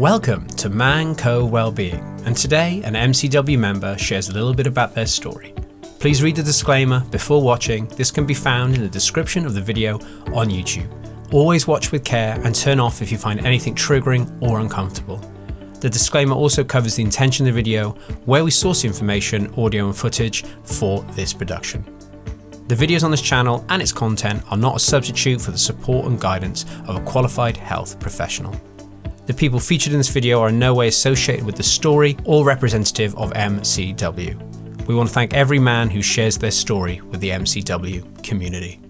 Welcome to Man Co Wellbeing, and today an MCW member shares a little bit about their story. Please read the disclaimer before watching. This can be found in the description of the video on YouTube. Always watch with care and turn off if you find anything triggering or uncomfortable. The disclaimer also covers the intention of the video, where we source the information, audio and footage for this production. The videos on this channel and its content are not a substitute for the support and guidance of a qualified health professional. The people featured in this video are in no way associated with the story or representative of MCW. We want to thank every man who shares their story with the MCW community.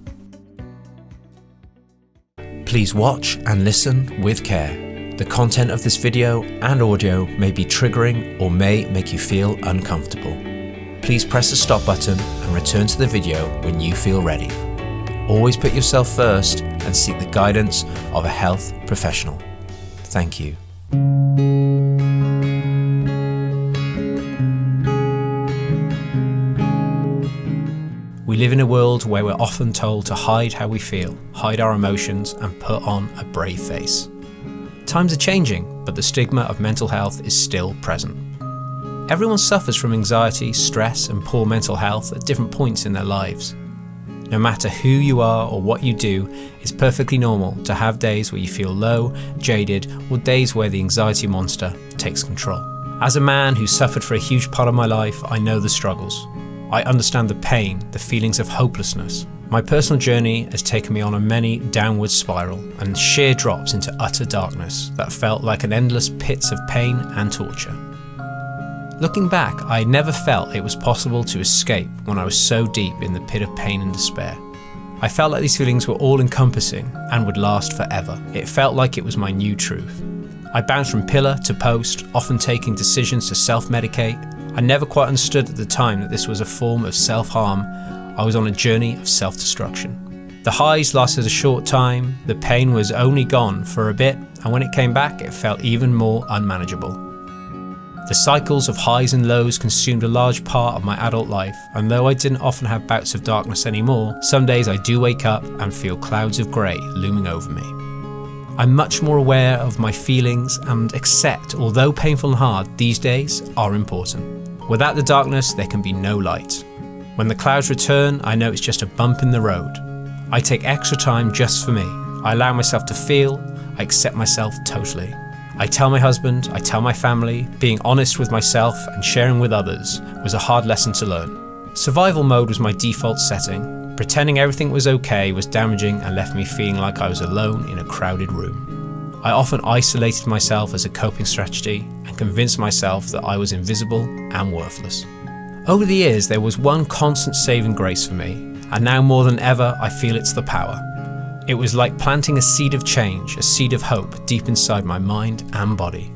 Please watch and listen with care. The content of this video and audio may be triggering or may make you feel uncomfortable. Please press the stop button and return to the video when you feel ready. Always put yourself first and seek the guidance of a health professional. Thank you. We live in a world where we're often told to hide how we feel, hide our emotions, and put on a brave face. Times are changing, but the stigma of mental health is still present. Everyone suffers from anxiety, stress, and poor mental health at different points in their lives. No matter who you are or what you do, it's perfectly normal to have days where you feel low, jaded, or days where the anxiety monster takes control. As a man who suffered for a huge part of my life, I know the struggles. I understand the pain, the feelings of hopelessness. My personal journey has taken me on a many downward spiral and sheer drops into utter darkness that felt like an endless pits of pain and torture. Looking back, I never felt it was possible to escape when I was so deep in the pit of pain and despair. I felt like these feelings were all-encompassing and would last forever. It felt like it was my new truth. I bounced from pillar to post, often taking decisions to self-medicate. I never quite understood at the time that this was a form of self-harm. I was on a journey of self-destruction. The highs lasted a short time, the pain was only gone for a bit, and when it came back, it felt even more unmanageable. The cycles of highs and lows consumed a large part of my adult life, and though I didn't often have bouts of darkness anymore, some days I do wake up and feel clouds of grey looming over me. I'm much more aware of my feelings and accept, although painful and hard, these days are important. Without the darkness, there can be no light. When the clouds return, I know it's just a bump in the road. I take extra time just for me. I allow myself to feel, I accept myself totally. I tell my husband, I tell my family, being honest with myself and sharing with others was a hard lesson to learn. Survival mode was my default setting. Pretending everything was okay was damaging and left me feeling like I was alone in a crowded room. I often isolated myself as a coping strategy and convinced myself that I was invisible and worthless. Over the years, there was one constant saving grace for me, and now more than ever, I feel it's the power. It was like planting a seed of change, a seed of hope deep inside my mind and body.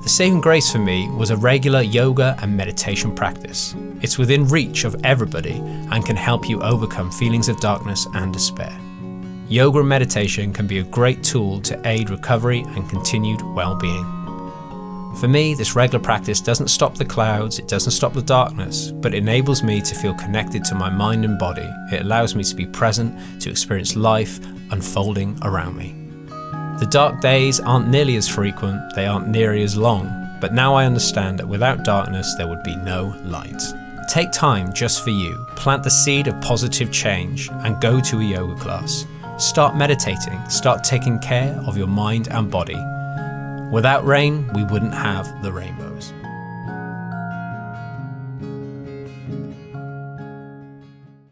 The saving grace for me was a regular yoga and meditation practice. It's within reach of everybody and can help you overcome feelings of darkness and despair. Yoga and meditation can be a great tool to aid recovery and continued well-being. For me, this regular practice doesn't stop the clouds, it doesn't stop the darkness, but it enables me to feel connected to my mind and body. It allows me to be present, to experience life unfolding around me. The dark days aren't nearly as frequent, they aren't nearly as long, but now I understand that without darkness there would be no light. Take time just for you, plant the seed of positive change and go to a yoga class. Start meditating, start taking care of your mind and body. Without rain, we wouldn't have the rainbows.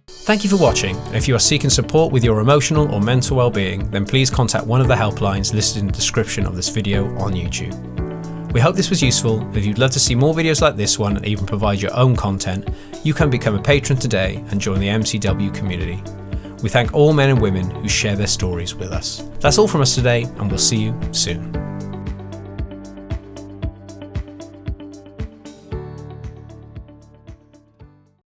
Thank you for watching, and if you are seeking support with your emotional or mental well-being, then please contact one of the helplines listed in the description of this video on YouTube. We hope this was useful. If you'd love to see more videos like this one and even provide your own content, you can become a patron today and join the MCW community. We thank all men and women who share their stories with us. That's all from us today, and we'll see you soon.